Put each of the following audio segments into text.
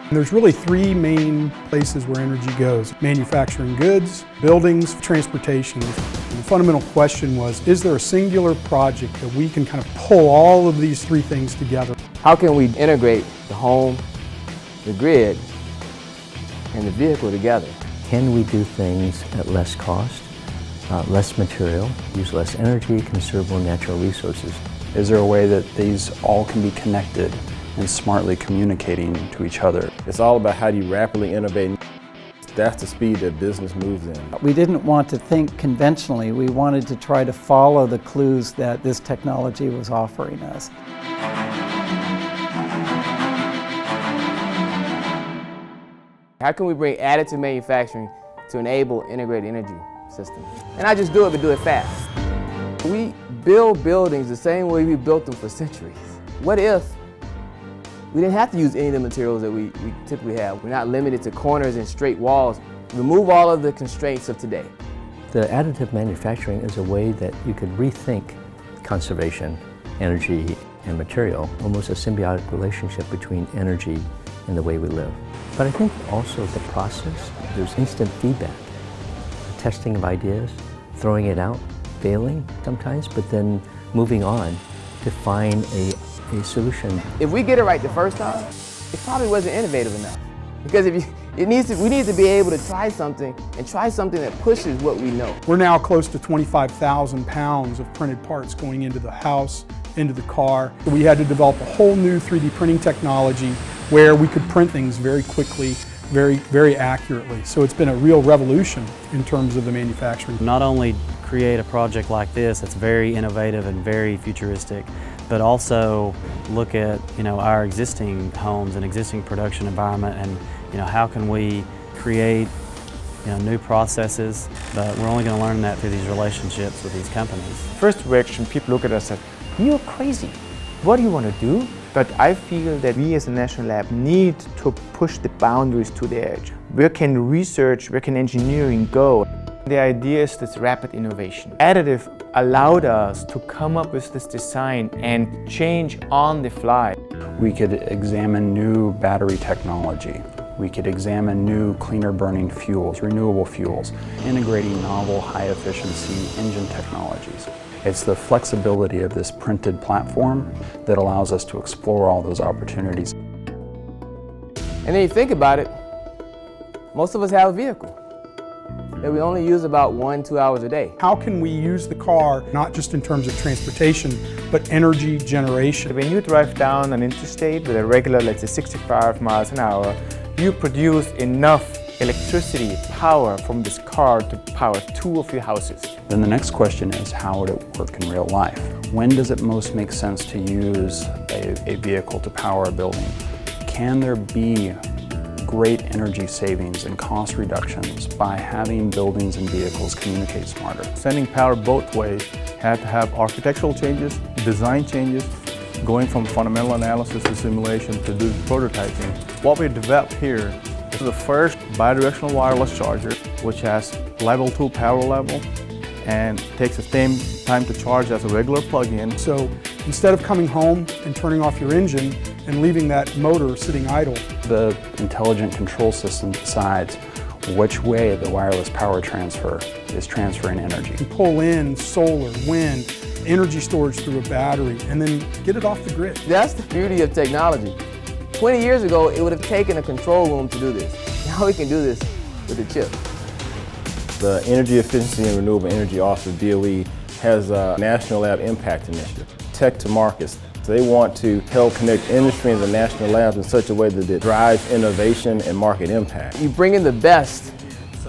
And there's really three main places where energy goes: manufacturing goods, buildings, transportation. And the fundamental question was, is there a singular project that we can kind of pull all of these three things together? How can we integrate the home, the grid, and the vehicle together? Can we do things at less cost, less material, use less energy, conserve more natural resources? Is there a way that these all can be connected and smartly communicating to each other? It's all about how do you rapidly innovate. That's the speed that business moves in. We didn't want to think conventionally. We wanted to try to follow the clues that this technology was offering us. How can we bring additive manufacturing to enable integrated energy systems? And not just do it, but do it fast. We build buildings the same way we built them for centuries. What if we didn't have to use any of the materials that we typically have? We're not limited to corners and straight walls. Remove all of the constraints of today. The additive manufacturing is a way that you could rethink conservation, energy, and material, almost a symbiotic relationship between energy and the way we live. But I think also the process, there's instant feedback, testing of ideas, throwing it out, failing sometimes, but then moving on to find a solution. If we get it right the first time, it probably wasn't innovative enough. Because we need to be able to try something that pushes what we know. We're now close to 25,000 pounds of printed parts going into the house, into the car. We had to develop a whole new 3D printing technology where we could print things very quickly, very accurately. So it's been a real revolution in terms of the manufacturing. Not only create a project like this that's very innovative and very futuristic, but also look at our existing homes and existing production environment, and how can we create new processes. But we're only going to learn that through these relationships with these companies. First reaction, people look at us and say, "You're crazy. What do you want to do?" But I feel that we as a national lab need to push the boundaries to the edge. Where can research, where can engineering go? The idea is this rapid innovation. Additive allowed us to come up with this design and change on the fly. We could examine new battery technology. We could examine new cleaner burning fuels, renewable fuels, integrating novel high efficiency engine technologies. It's the flexibility of this printed platform that allows us to explore all those opportunities. And then you think about it, most of us have a vehicle that we only use about 1-2 hours a day. How can we use the car, not just in terms of transportation, but energy generation? When you drive down an interstate with a regular, let's say 65 miles an hour, you produce enough electricity, power from this car to power 2 of your houses. Then the next question is, how would it work in real life? When does it most make sense to use a vehicle to power a building? Can there be great energy savings and cost reductions by having buildings and vehicles communicate smarter? Sending power both ways had to have architectural changes, design changes, going from fundamental analysis to simulation to do prototyping. What we developed here is the first bidirectional wireless charger, which has level 2 power level and takes the same time to charge as a regular plug-in. So instead of coming home and turning off your engine and leaving that motor sitting idle, the intelligent control system decides which way the wireless power transfer is transferring energy. you can pull in solar, wind, energy storage through a battery, and then get it off the grid. That's the beauty of technology. 20 years ago, it would have taken a control room to do this. Now we can do this with a chip. The Energy Efficiency and Renewable Energy Office of DOE has a National Lab Impact Initiative, Tech to Markets. So they want to help connect industry and the national labs in such a way that it drives innovation and market impact. You bring in the best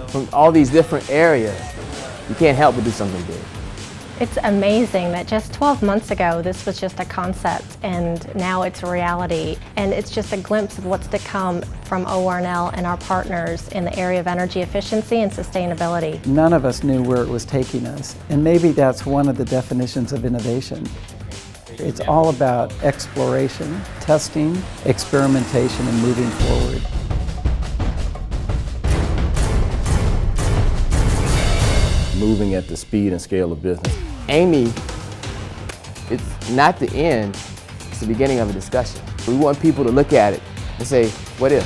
from all these different areas, you can't help but do something big. It's amazing that just 12 months ago this was just a concept, and now it's a reality, and it's just a glimpse of what's to come from ORNL and our partners in the area of energy efficiency and sustainability. None of us knew where it was taking us, and maybe that's one of the definitions of innovation. It's all about exploration, testing, experimentation, and moving forward. Moving at the speed and scale of business. Amy, it's not the end, it's the beginning of a discussion. We want people to look at it and say, what if?